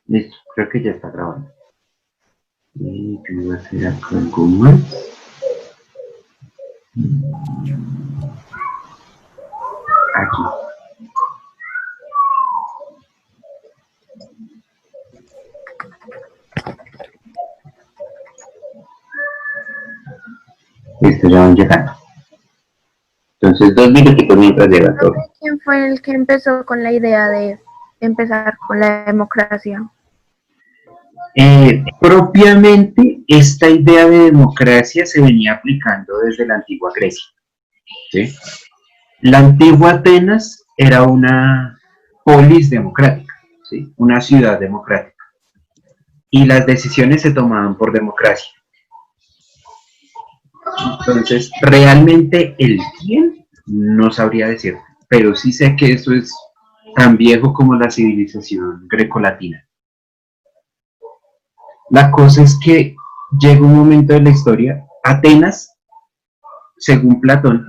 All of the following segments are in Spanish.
Listo, creo que ya está grabando. Y yo voy a hacer acá algo más. Aquí. Listo, ya van llegando. Entonces, 2 minutos mientras llega todo. ¿Quién fue el que empezó con la idea de empezar con la democracia? Propiamente, esta idea de democracia se venía aplicando desde la antigua Grecia. ¿Sí? La antigua Atenas era una polis democrática, ¿sí? Una ciudad democrática. Y las decisiones se tomaban por democracia. Entonces, realmente el quién no sabría decir, pero sí sé que eso es tan viejo como la civilización grecolatina. La cosa es que llega un momento de la historia, Atenas, según Platón,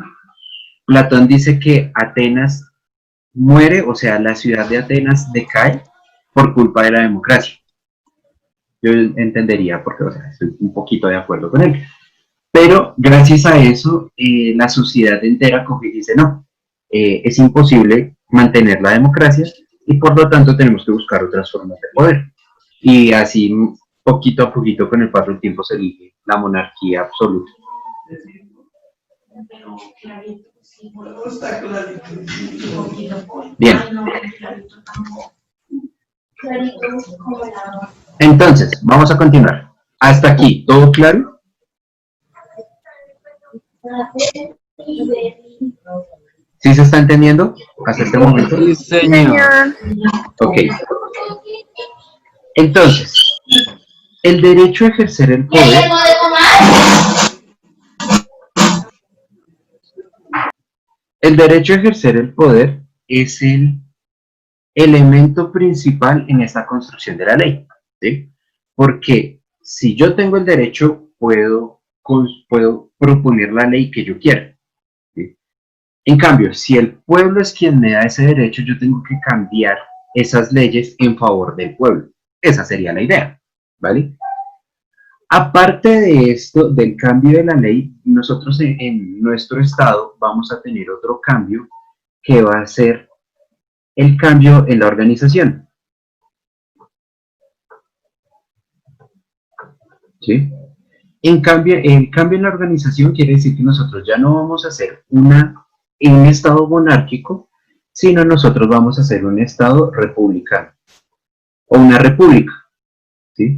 Platón dice que Atenas muere, o sea, la ciudad de Atenas decae por culpa de la democracia. Yo entendería porque, o sea, estoy un poquito de acuerdo con él. Pero gracias a eso, la sociedad entera coge y dice, no, es imposible mantener la democracia y por lo tanto tenemos que buscar otras formas de poder. Y así, poquito a poquito, con el paso del tiempo, se elige la monarquía absoluta. Bien. Entonces, vamos a continuar. Hasta aquí, ¿todo claro? ¿Sí se está entendiendo hasta este momento? Sí, señor. Ok. Entonces, el derecho a ejercer el poder es el elemento principal en esta construcción de la ley, ¿sí? Porque si yo tengo el derecho, puedo proponer la ley que yo quiera, ¿sí? En cambio, si el pueblo es quien me da ese derecho, yo tengo que cambiar esas leyes en favor del pueblo. Esa sería la idea, ¿vale? Aparte de esto, del cambio de la ley, nosotros en nuestro estado vamos a tener otro cambio que va a ser el cambio en la organización. ¿Sí? El cambio en la organización quiere decir que nosotros ya no vamos a hacer un estado monárquico, sino nosotros vamos a hacer un estado republicano o una república. ¿Sí?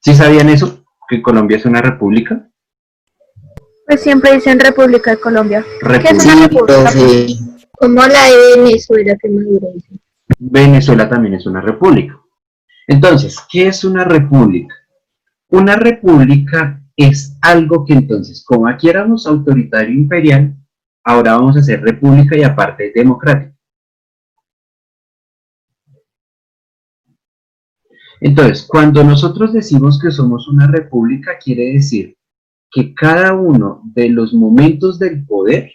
¿Sí sabían eso? ¿Que Colombia es una república? Pues siempre dicen República de Colombia. ¿Qué es una república? Sí. Como la de Venezuela que Maduro dice. Venezuela también es una república. Entonces, ¿qué es una república? Una república es algo que entonces, como aquí éramos autoritario imperial, ahora vamos a ser república y aparte democrática. Entonces, cuando nosotros decimos que somos una república, quiere decir que cada uno de los momentos del poder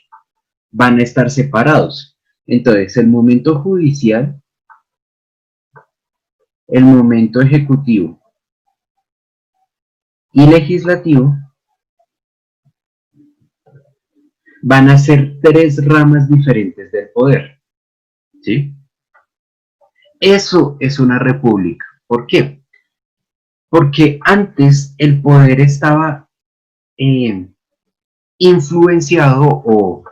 van a estar separados. Entonces, el momento judicial, el momento ejecutivo y legislativo van a ser 3 ramas diferentes del poder. ¿Sí? Eso es una república. ¿Por qué? Porque antes el poder estaba influenciado o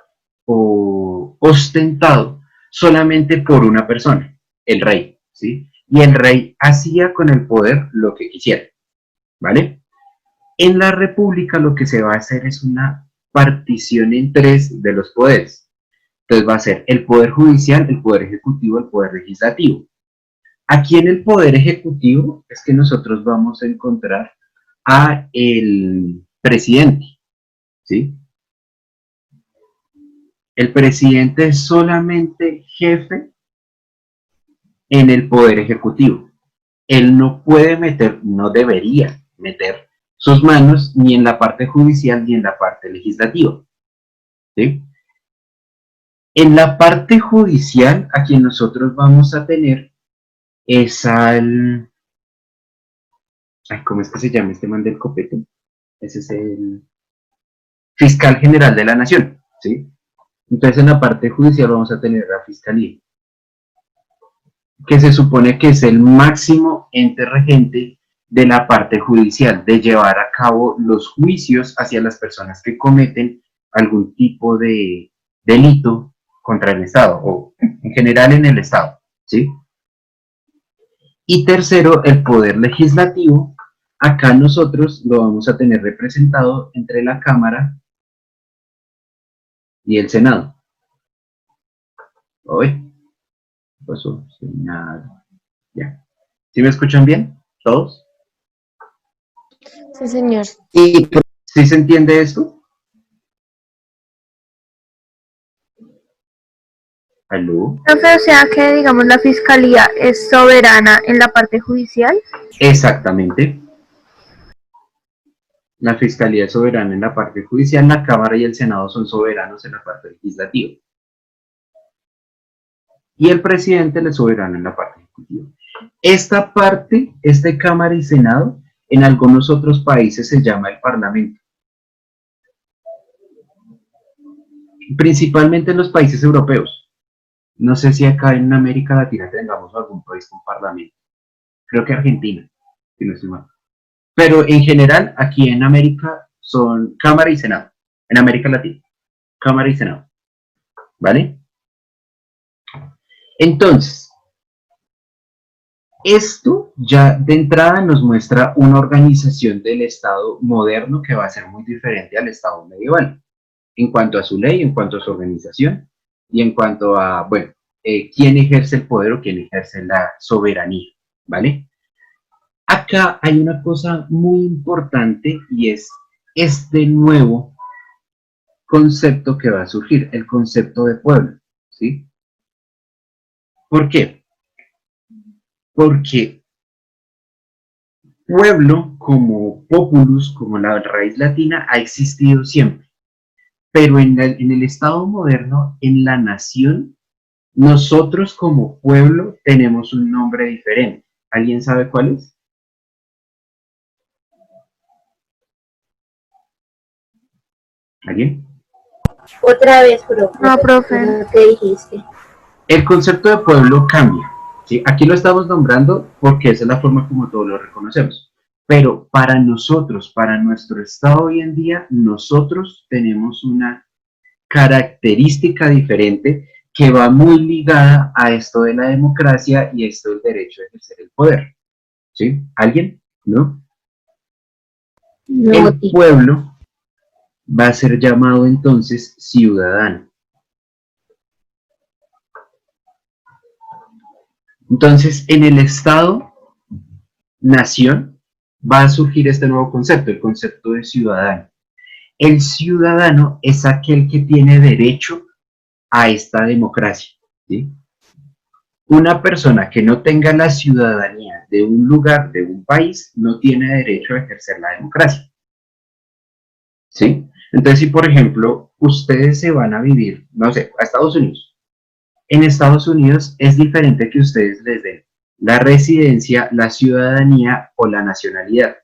ostentado solamente por una persona, el rey, ¿sí? Y el rey hacía con el poder lo que quisiera, ¿vale? En la república lo que se va a hacer es una partición en 3 de los poderes. Entonces va a ser el poder judicial, el poder ejecutivo, el poder legislativo. Aquí en el poder ejecutivo es que nosotros vamos a encontrar a el presidente, ¿sí? El presidente es solamente jefe en el poder ejecutivo. Él no puede meter, no debería meter sus manos ni en la parte judicial ni en la parte legislativa, ¿sí? En la parte judicial, a quien nosotros vamos a tener es al... Ay, ¿cómo es que se llama este man del copete? Ese es el fiscal general de la nación, ¿sí? Entonces en la parte judicial vamos a tener la fiscalía, que se supone que es el máximo ente regente de la parte judicial, de llevar a cabo los juicios hacia las personas que cometen algún tipo de delito contra el Estado, o en general en el Estado, ¿sí? Y tercero, el poder legislativo. Acá nosotros lo vamos a tener representado entre la Cámara y el Senado. ¿Oye? ¿Qué pasó? Senado. Ya. ¿Sí me escuchan bien? ¿Todos? Sí, señor. ¿Sí se entiende esto? ¿Aló? Profe, o sea que, digamos, la fiscalía es soberana en la parte judicial. Exactamente. La Fiscalía es soberana en la parte judicial, la Cámara y el Senado son soberanos en la parte legislativa. Y el presidente es soberano en la parte ejecutiva. Esta parte, Cámara y Senado, en algunos otros países se llama el Parlamento. Principalmente en los países europeos. No sé si acá en América Latina tengamos algún país con Parlamento. Creo que Argentina, si no estoy mal. Pero en general, aquí en América son Cámara y Senado. En América Latina, Cámara y Senado. ¿Vale? Entonces, esto ya de entrada nos muestra una organización del Estado moderno que va a ser muy diferente al Estado medieval, en cuanto a su ley, en cuanto a su organización y en cuanto a, bueno, quién ejerce el poder o quién ejerce la soberanía, ¿vale? Acá hay una cosa muy importante y es este nuevo concepto que va a surgir, el concepto de pueblo, ¿sí? ¿Por qué? Porque pueblo, como populus, como la raíz latina, ha existido siempre. Pero en el Estado moderno, en la nación, nosotros como pueblo tenemos un nombre diferente. ¿Alguien sabe cuál es? ¿Alguien? Otra vez, profe. No, profe. ¿Qué dijiste? El concepto de pueblo cambia, ¿sí? Aquí lo estamos nombrando porque esa es la forma como todos lo reconocemos. Pero para nosotros, para nuestro Estado hoy en día, nosotros tenemos una característica diferente que va muy ligada a esto de la democracia y esto del derecho a ejercer el poder. ¿Sí? ¿Alguien? ¿No? No, El pueblo va a ser llamado entonces ciudadano. Entonces, en el Estado-nación va a surgir este nuevo concepto, el concepto de ciudadano. El ciudadano es aquel que tiene derecho a esta democracia, ¿sí? Una persona que no tenga la ciudadanía de un lugar, de un país, no tiene derecho a ejercer la democracia, ¿sí? Entonces, si por ejemplo, ustedes se van a vivir, no sé, a Estados Unidos, en Estados Unidos es diferente que ustedes les den la residencia, la ciudadanía o la nacionalidad,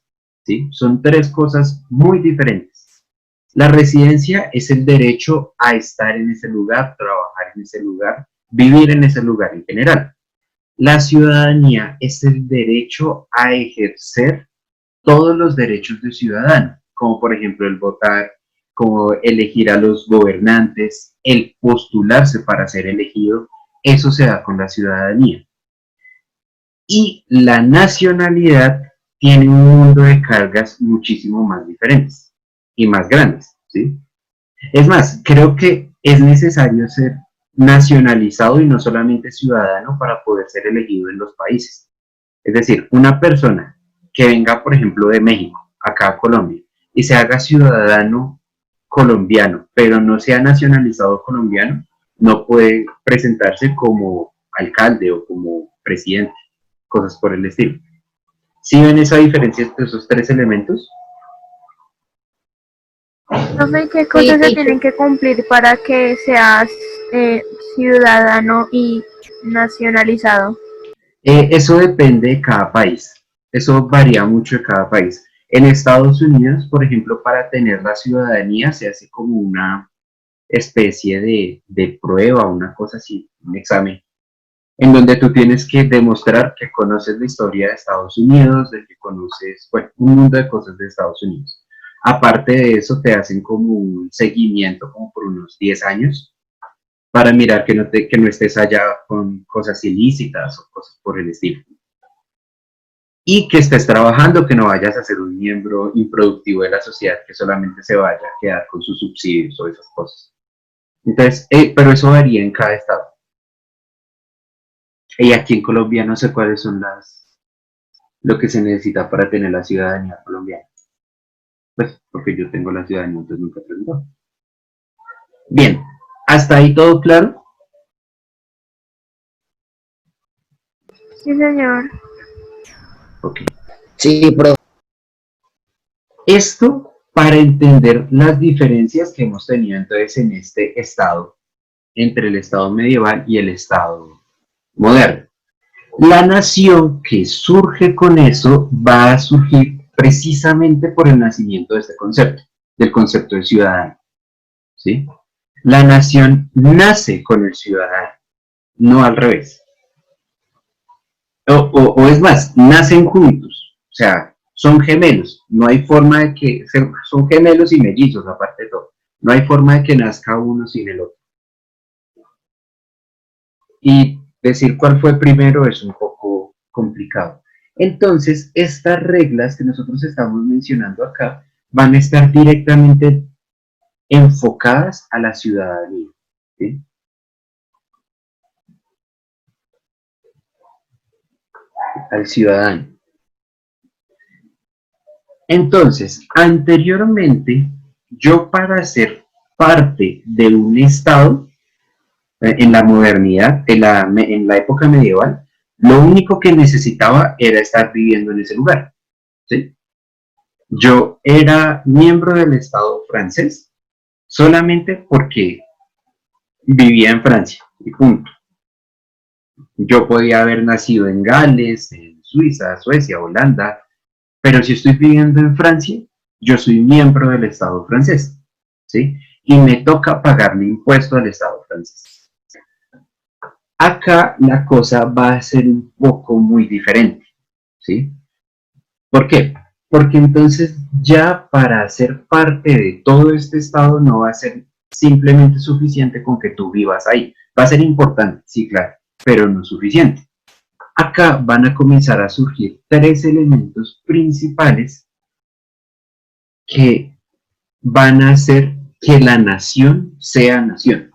¿sí? Son tres cosas muy diferentes. La residencia es el derecho a estar en ese lugar, trabajar en ese lugar, vivir en ese lugar en general. La ciudadanía es el derecho a ejercer todos los derechos de ciudadano, como por ejemplo el votar, como elegir a los gobernantes, el postularse para ser elegido, eso se da con la ciudadanía. Y la nacionalidad tiene un mundo de cargas muchísimo más diferentes y más grandes, ¿sí? Es más, creo que es necesario ser nacionalizado y no solamente ciudadano para poder ser elegido en los países. Es decir, una persona que venga, por ejemplo, de México, acá a Colombia, y se haga ciudadano colombiano, pero no sea nacionalizado colombiano, no puede presentarse como alcalde o como presidente, cosas por el estilo. ¿Sí ven esa diferencia entre esos tres elementos? Profe, ¿qué cosas se teacher. tienen que cumplir para que seas ciudadano y nacionalizado? Eso depende de cada país. Eso varía mucho de cada país. En Estados Unidos, por ejemplo, para tener la ciudadanía se hace como una especie de prueba, una cosa así, un examen, en donde tú tienes que demostrar que conoces la historia de Estados Unidos, de que conoces, bueno, un mundo de cosas de Estados Unidos. Aparte de eso, te hacen como un seguimiento, como por unos 10 años, para mirar que no estés allá con cosas ilícitas o cosas por el estilo. Y que estés trabajando, que no vayas a ser un miembro improductivo de la sociedad que solamente se vaya a quedar con sus subsidios o esas cosas. Entonces, pero eso varía en cada estado. Y aquí en Colombia no sé cuáles son lo que se necesita para tener la ciudadanía colombiana. Pues porque yo tengo la ciudadanía, entonces nunca he preguntado. Bien, ¿hasta ahí todo claro? Sí, señor. Ok. Sí, profe. Esto para entender las diferencias que hemos tenido entonces en este estado, entre el estado medieval y el estado moderno. La nación que surge con eso va a surgir precisamente por el nacimiento de este concepto, del concepto de ciudadano. ¿Sí? La nación nace con el ciudadano, no al revés. O es más, nacen juntos, o sea, son gemelos, no hay forma de que, son gemelos y mellizos aparte de todo, no hay forma de que nazca uno sin el otro. Y decir cuál fue primero es un poco complicado. Entonces, estas reglas que nosotros estamos mencionando acá van a estar directamente enfocadas a la ciudadanía. ¿Sí? Al ciudadano. Entonces, anteriormente, yo para ser parte de un Estado, en la modernidad, en la época medieval, lo único que necesitaba era estar viviendo en ese lugar. ¿Sí? Yo era miembro del Estado francés solamente porque vivía en Francia, y punto. Yo podía haber nacido en Gales, en Suiza, Suecia, Holanda, pero si estoy viviendo en Francia, yo soy miembro del Estado francés, ¿sí? Y me toca pagarle impuesto al Estado francés. Acá la cosa va a ser un poco muy diferente, ¿sí? ¿Por qué? Porque entonces ya para ser parte de todo este Estado no va a ser simplemente suficiente con que tú vivas ahí. Va a ser importante, sí, claro, pero no suficiente. Acá van a comenzar a surgir tres elementos principales que van a hacer que la nación sea nación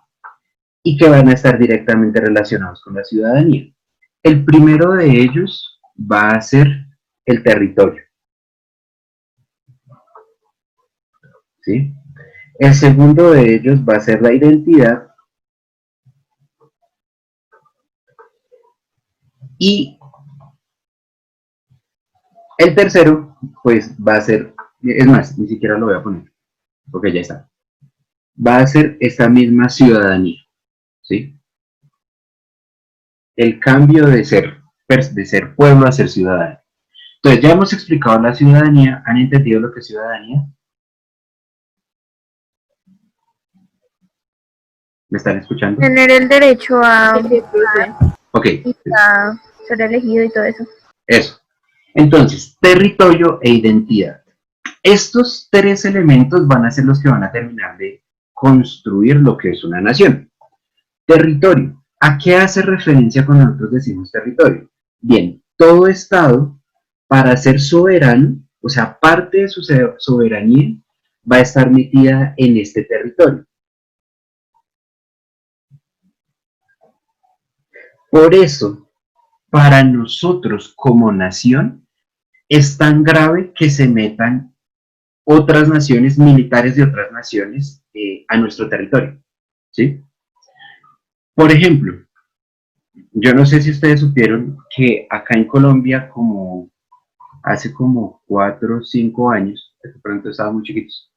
y que van a estar directamente relacionados con la ciudadanía. El primero de ellos va a ser el territorio, ¿sí? El segundo de ellos va a ser la identidad y el tercero, pues va a ser, es más, ni siquiera lo voy a poner, porque ya está, va a ser esta misma ciudadanía, ¿sí? El cambio de ser pueblo a ser ciudadano. Entonces, ya hemos explicado la ciudadanía. ¿Han entendido lo que es ciudadanía? ¿Me están escuchando? Tener el derecho a Sí, profe. Ok, y a ser elegido y todo eso. eso. Entonces, territorio e identidad. Estos tres elementos van a ser los que van a terminar de construir lo que es una nación. Territorio. ¿A qué hace referencia cuando nosotros decimos territorio? Bien, todo Estado, para ser soberano, o sea, parte de su soberanía, va a estar metida en este territorio. Por eso, para nosotros como nación, es tan grave que se metan otras naciones, militares de otras naciones, a nuestro territorio. ¿Sí? Por ejemplo, yo no sé si ustedes supieron que acá en Colombia, como hace como 4 o 5 años, de pronto estaban muy chiquitos,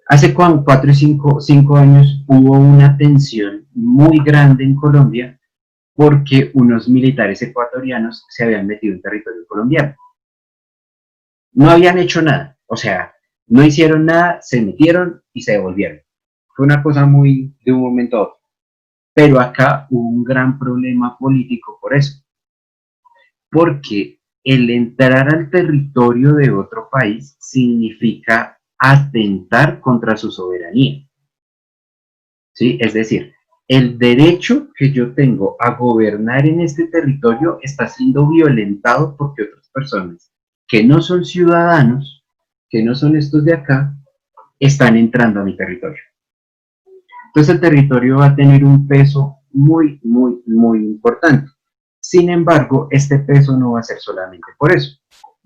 Hace 4 y 5 años hubo una tensión muy grande en Colombia porque unos militares ecuatorianos se habían metido en territorio colombiano. No habían hecho nada, o sea, no hicieron nada, se metieron y se devolvieron. Fue una cosa muy de un momento a otro. Pero acá hubo un gran problema político por eso, porque el entrar al territorio de otro país significa atentar contra su soberanía, ¿sí? Es decir, el derecho que yo tengo a gobernar en este territorio está siendo violentado porque otras personas que no son ciudadanos, que no son estos de acá, están entrando a mi territorio. Entonces el territorio va a tener un peso muy, muy, muy importante. Sin embargo, este peso no va a ser solamente por eso.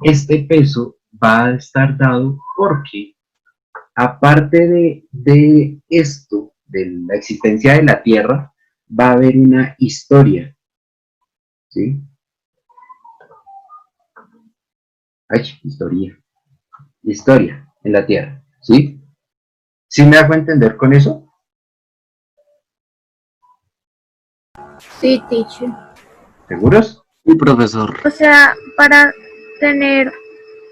Este peso va a estar dado porque, aparte de esto, de la existencia de la Tierra, va a haber una historia, ¿sí? Ay, historia en la Tierra, ¿sí? ¿Sí me hago entender con eso? Sí, teacher. ¿Seguros? Sí, profesor. O sea, para tener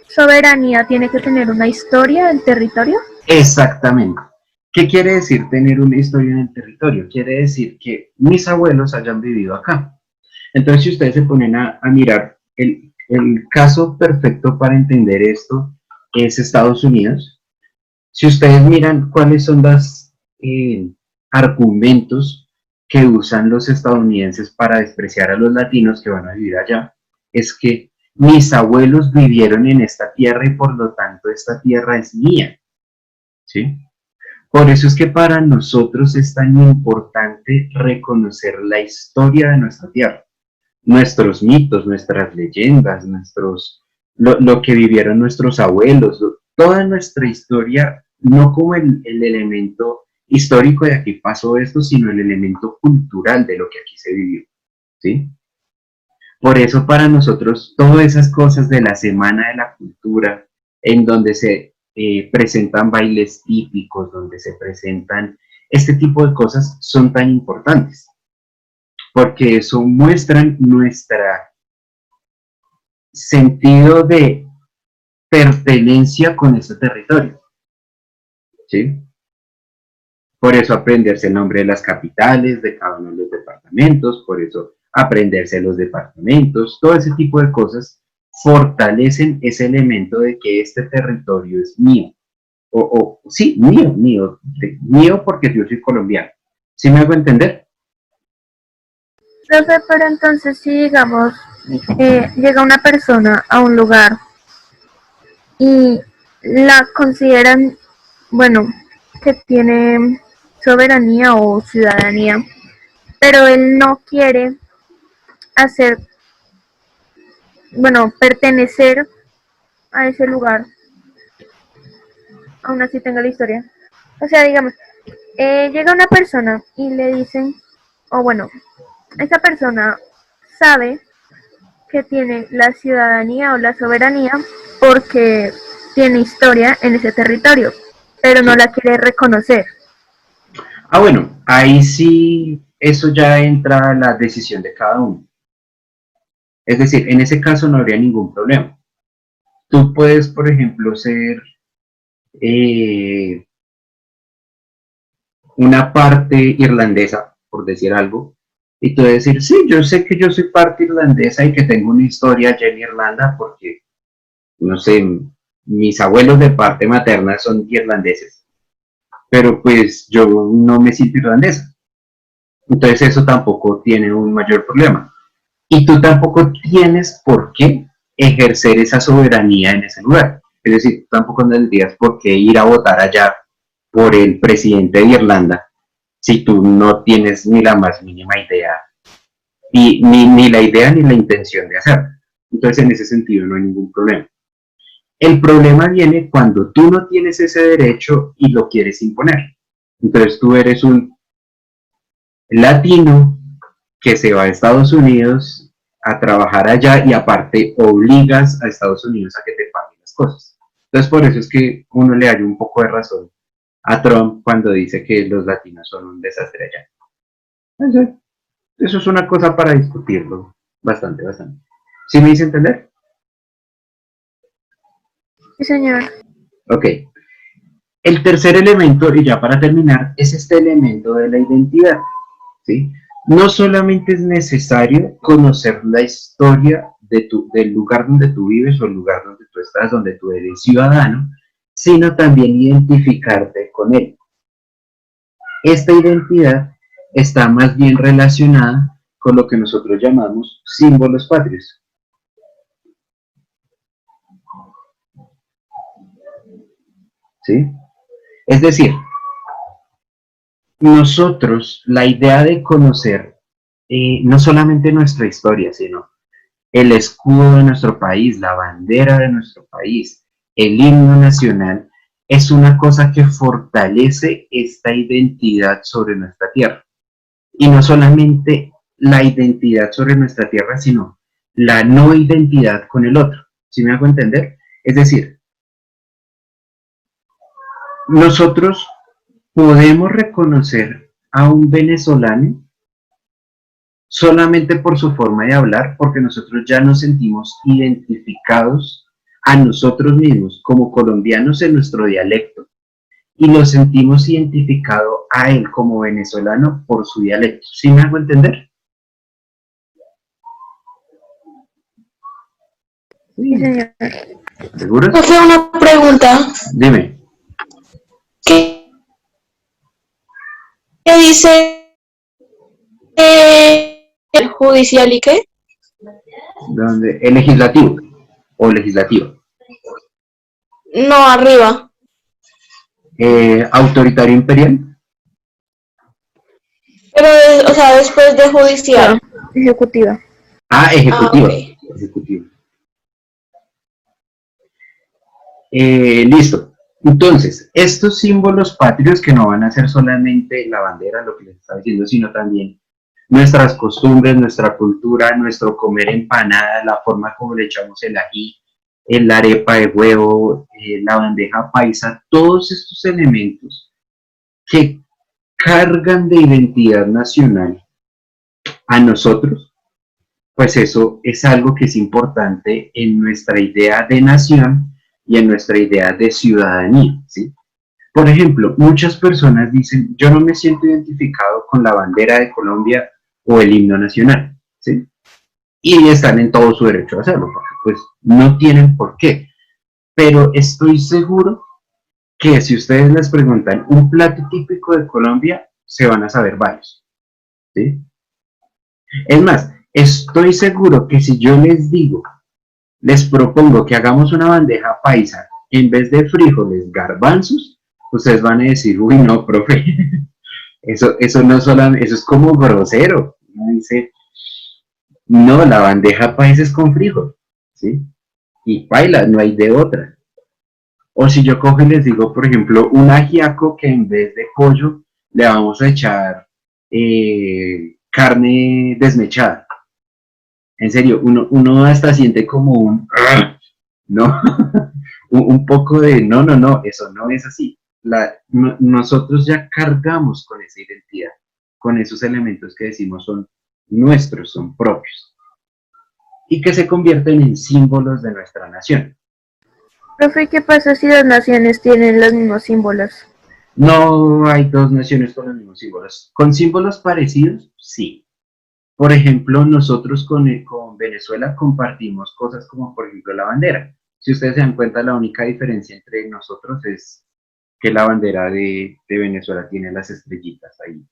soberanía tiene que tener una historia del territorio. Exactamente. ¿Qué quiere decir tener una historia en el territorio? Quiere decir que mis abuelos hayan vivido acá. Entonces, si ustedes se ponen a mirar, el caso perfecto para entender esto es Estados Unidos. Si ustedes miran cuáles son los argumentos que usan los estadounidenses para despreciar a los latinos que van a vivir allá, es que mis abuelos vivieron en esta tierra y por lo tanto esta tierra es mía, ¿sí? Por eso es que para nosotros es tan importante reconocer la historia de nuestra tierra, nuestros mitos, nuestras leyendas, lo que vivieron nuestros abuelos, toda nuestra historia, no como el elemento histórico de aquí pasó esto, sino el elemento cultural de lo que aquí se vivió, ¿sí? Por eso para nosotros todas esas cosas de la Semana de la Cultura, en donde se presentan bailes típicos, donde se presentan este tipo de cosas, son tan importantes, porque eso muestran nuestro sentido de pertenencia con ese territorio, ¿sí? Por eso aprenderse el nombre de las capitales, de cada uno de los departamentos, por eso aprenderse los departamentos, todo ese tipo de cosas fortalecen ese elemento de que este territorio es mío. Sí, mío porque yo soy colombiano. ¿Sí me hago entender? Profe, pero entonces si digamos llega una persona a un lugar y la consideran, bueno, que tiene soberanía o ciudadanía, pero él no quiere hacer, bueno, pertenecer a ese lugar, aún así tenga la historia. O sea, digamos, llega una persona y le dicen, o bueno, esa persona sabe que tiene la ciudadanía o la soberanía porque tiene historia en ese territorio, pero no la quiere reconocer. Ah, bueno, ahí sí, eso ya entra a la decisión de cada uno. Es decir, en ese caso no habría ningún problema. Tú puedes, por ejemplo, ser eh, una parte irlandesa, por decir algo, y tú decir, sí, yo sé que yo soy parte irlandesa y que tengo una historia allá en Irlanda porque, no sé, mis abuelos de parte materna son irlandeses, pero pues yo no me siento irlandesa. Entonces eso tampoco tiene un mayor problema. Y tú tampoco tienes por qué ejercer esa soberanía en ese lugar. Es decir, tú tampoco tendrías por qué ir a votar allá por el presidente de Irlanda si tú no tienes ni la más mínima idea, ni la idea ni la intención de hacerlo. Entonces, en ese sentido, no hay ningún problema. El problema viene cuando tú no tienes ese derecho y lo quieres imponer. Entonces, tú eres un latino que se va a Estados Unidos a trabajar allá y aparte obligas a Estados Unidos a que te paguen las cosas. Entonces, por eso es que uno le haya un poco de razón a Trump cuando dice que los latinos son un desastre allá. Eso es una cosa para discutirlo bastante, bastante. ¿Sí me hice entender? Sí, señor. Ok. El tercer elemento, y ya para terminar, es este elemento de la identidad, ¿sí? No solamente es necesario conocer la historia del lugar donde tú vives o el lugar donde tú estás, donde tú eres ciudadano, sino también identificarte con él. Esta identidad está más bien relacionada con lo que nosotros llamamos símbolos patrios. ¿Sí? Es decir, nosotros, la idea de conocer no solamente nuestra historia, sino el escudo de nuestro país, la bandera de nuestro país, el himno nacional, es una cosa que fortalece esta identidad sobre nuestra tierra. Y no solamente la identidad sobre nuestra tierra, sino la no identidad con el otro. ¿Sí me hago entender? Es decir, nosotros podemos reconocer a un venezolano solamente por su forma de hablar, porque nosotros ya nos sentimos identificados a nosotros mismos como colombianos en nuestro dialecto y lo sentimos identificado a él como venezolano por su dialecto. ¿Sí me hago entender? Sí, señor. ¿Seguros? Profe, una pregunta. Dime. ¿Qué dice el judicial y qué? ¿Dónde? El legislativo o legislativo. No, arriba. Autoritario imperial. Pero, o sea, después de judicial. Ejecutiva. Ah, ejecutiva. Ok. Ejecutiva. Listo. Entonces, estos símbolos patrios que no van a ser solamente la bandera, lo que les estaba diciendo, sino también nuestras costumbres, nuestra cultura, nuestro comer empanadas, la forma como le echamos el ají, la arepa de huevo, la bandeja paisa, todos estos elementos que cargan de identidad nacional a nosotros, pues eso es algo que es importante en nuestra idea de nación y en nuestra idea de ciudadanía, ¿sí? Por ejemplo, muchas personas dicen, yo no me siento identificado con la bandera de Colombia o el himno nacional, ¿sí? Y están en todo su derecho a hacerlo, porque pues no tienen por qué. Pero estoy seguro que si ustedes les preguntan un plato típico de Colombia, se van a saber varios, ¿sí? Es más, estoy seguro que si yo les digo, les propongo que hagamos una bandeja paisa en vez de frijoles, garbanzos, ustedes van a decir, uy, no, profe, eso no solamente, eso es como grosero. Uno dice, no, la bandeja paisa es con frijol, ¿sí? Y paila, no hay de otra. O si yo cojo y les digo, por ejemplo, un ajiaco que en vez de pollo le vamos a echar carne desmechada. En serio, uno hasta siente como ¿no? un poco de, no, eso no es así. Nosotros ya cargamos con esa identidad, con esos elementos que decimos son nuestros, son propios, y que se convierten en símbolos de nuestra nación. Profe, ¿qué pasa si las naciones tienen los mismos símbolos? No hay dos naciones con los mismos símbolos. ¿Con símbolos parecidos? Sí. Por ejemplo, nosotros con Venezuela compartimos cosas como, por ejemplo, la bandera. Si ustedes se dan cuenta, la única diferencia entre nosotros es que la bandera de Venezuela tiene las estrellitas ahí.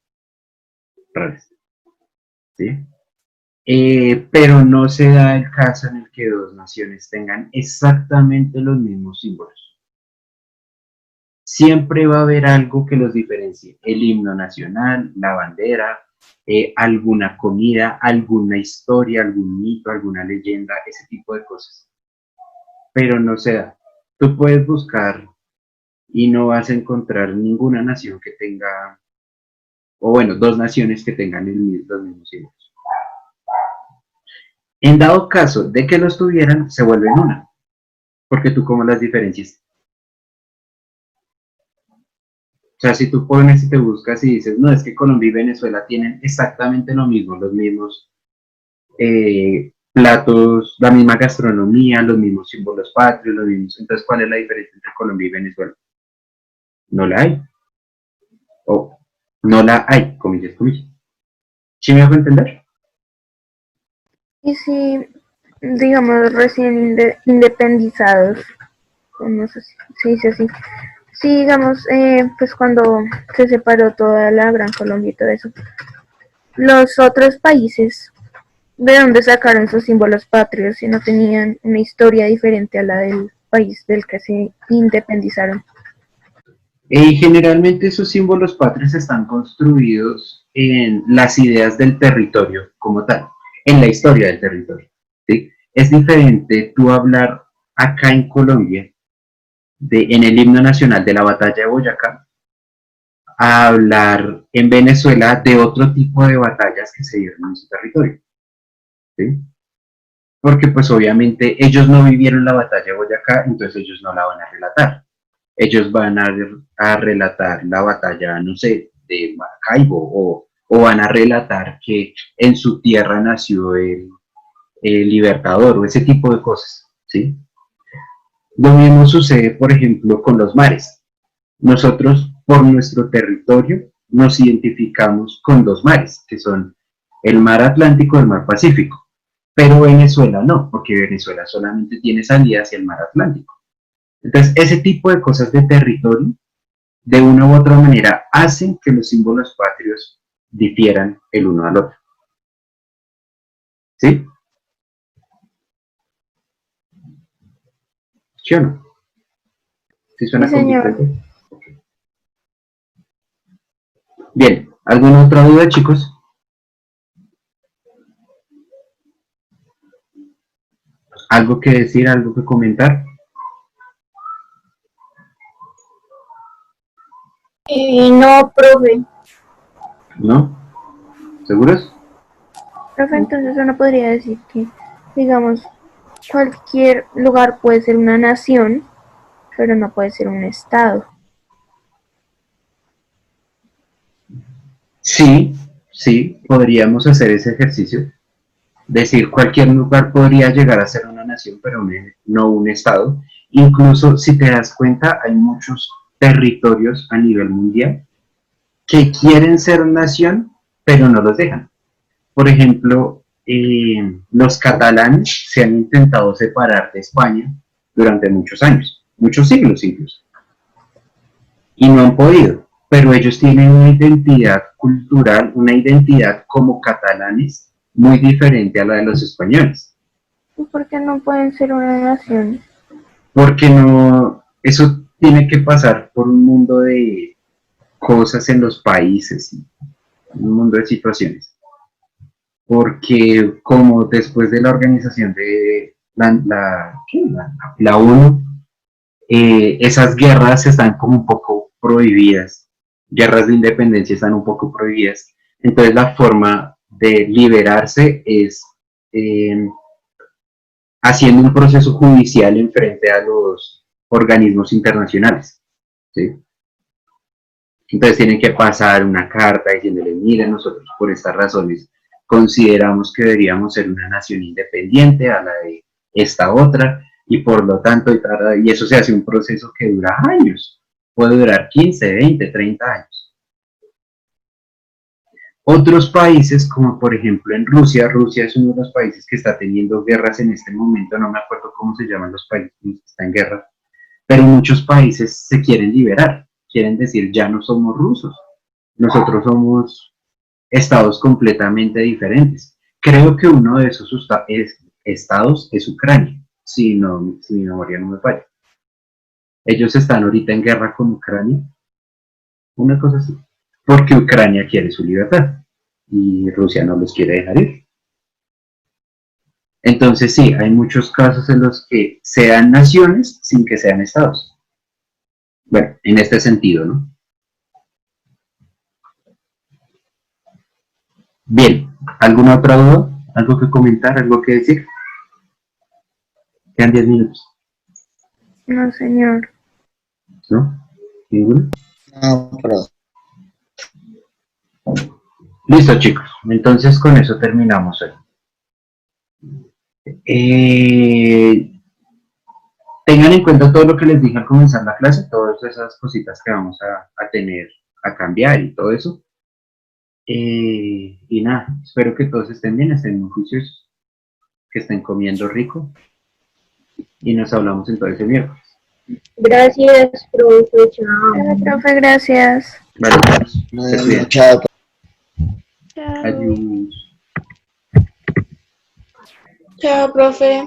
¿Sí? Pero no se da el caso en el que dos naciones tengan exactamente los mismos símbolos. Siempre va a haber algo que los diferencie. El himno nacional, la bandera, alguna comida, alguna historia, algún mito, alguna leyenda, ese tipo de cosas. Pero no se da. Tú puedes buscar y no vas a encontrar ninguna nación que tenga, o bueno, dos naciones que tengan los mismos símbolos. En dado caso de que los tuvieran, se vuelven una. Porque tú cómo las diferencias. O sea, si tú pones y te buscas y dices, no, es que Colombia y Venezuela tienen exactamente lo mismo, los mismos platos, la misma gastronomía, los mismos símbolos patrios, los mismos. Entonces, ¿cuál es la diferencia entre Colombia y Venezuela? No la hay. O no la hay, comillas, comillas. ¿Sí me hago entender? Y si, digamos, recién independizados, o no sé si se dice así, sí, digamos, pues cuando se separó toda la Gran Colombia y todo eso, los otros países, ¿de dónde sacaron sus símbolos patrios si no tenían una historia diferente a la del país del que se independizaron? Generalmente esos símbolos patrios están construidos en las ideas del territorio como tal, en la historia del territorio. ¿Sí? Es diferente tú hablar acá en Colombia en el himno nacional de la batalla de Boyacá a hablar en Venezuela de otro tipo de batallas que se dieron en su territorio. ¿Sí? Porque pues obviamente ellos no vivieron la batalla de Boyacá, entonces ellos no la van a relatar. Ellos van a relatar la batalla, no sé, de Maracaibo, o van a relatar que en su tierra nació el Libertador, o ese tipo de cosas, ¿sí? Lo mismo sucede, por ejemplo, con los mares. Nosotros, por nuestro territorio, nos identificamos con dos mares, que son el mar Atlántico y el mar Pacífico. Pero Venezuela no, porque Venezuela solamente tiene salida hacia el mar Atlántico. Entonces, ese tipo de cosas de territorio, de una u otra manera, hacen que los símbolos patrios difieran el uno al otro. ¿Sí? ¿Sí o no? ¿Sí Sí, suena señor. complicado? Bien, ¿alguna otra duda, chicos? ¿Algo que decir, algo que comentar? No, profe. ¿No? ¿Seguros? Profe, entonces uno podría decir que, digamos, cualquier lugar puede ser una nación, pero no puede ser un estado. Sí, sí, podríamos hacer ese ejercicio. Decir, cualquier lugar podría llegar a ser una nación, pero no un estado. Incluso, si te das cuenta, hay muchos territorios a nivel mundial que quieren ser nación, pero no los dejan. Por ejemplo, los catalanes se han intentado separar de España durante muchos años, muchos siglos incluso, y no han podido, pero ellos tienen una identidad cultural, una identidad como catalanes muy diferente a la de los españoles, ¿Y por qué no pueden ser una nación? porque no, eso tiene que pasar por un mundo de cosas en los países, un mundo de situaciones, porque como después de la organización de la ONU, esas guerras están como un poco prohibidas, guerras de independencia están un poco prohibidas, entonces la forma de liberarse es eh, haciendo un proceso judicial en frente a los organismos internacionales, ¿sí? Entonces tienen que pasar una carta diciéndole, miren, nosotros por estas razones consideramos que deberíamos ser una nación independiente a la de esta otra, y por lo tanto, y eso se hace un proceso que dura años, puede durar 15, 20, 30 años. Otros países, como por ejemplo en Rusia, Rusia es uno de los países que está teniendo guerras en este momento, no me acuerdo cómo se llaman los países que están en guerra, pero muchos países se quieren liberar, quieren decir, ya no somos rusos, nosotros somos estados completamente diferentes. Creo que uno de esos estados es Ucrania, si mi memoria no me falla. Ellos están ahorita en guerra con Ucrania, una cosa así, porque Ucrania quiere su libertad y Rusia no los quiere dejar ir. Entonces sí, hay muchos casos en los que sean naciones sin que sean estados. Bueno, en este sentido, ¿no? Bien, ¿alguna otra duda? ¿Algo que comentar? ¿Algo que decir? Quedan 10 minutos, No, señor. ¿no? ¿Ninguno? No, pero Listo, chicos. Entonces con eso terminamos hoy. Tengan en cuenta todo lo que les dije al comenzar la clase, todas esas cositas que vamos a tener, a cambiar y todo eso. Y nada, espero que todos estén bien, estén muy juiciosos, que estén comiendo rico y nos hablamos entonces el miércoles. Gracias, profe. Chao. Vale, profe, gracias. Vale, chicos, no, se cuidan. chao. Chao. Adiós. Chao, profe.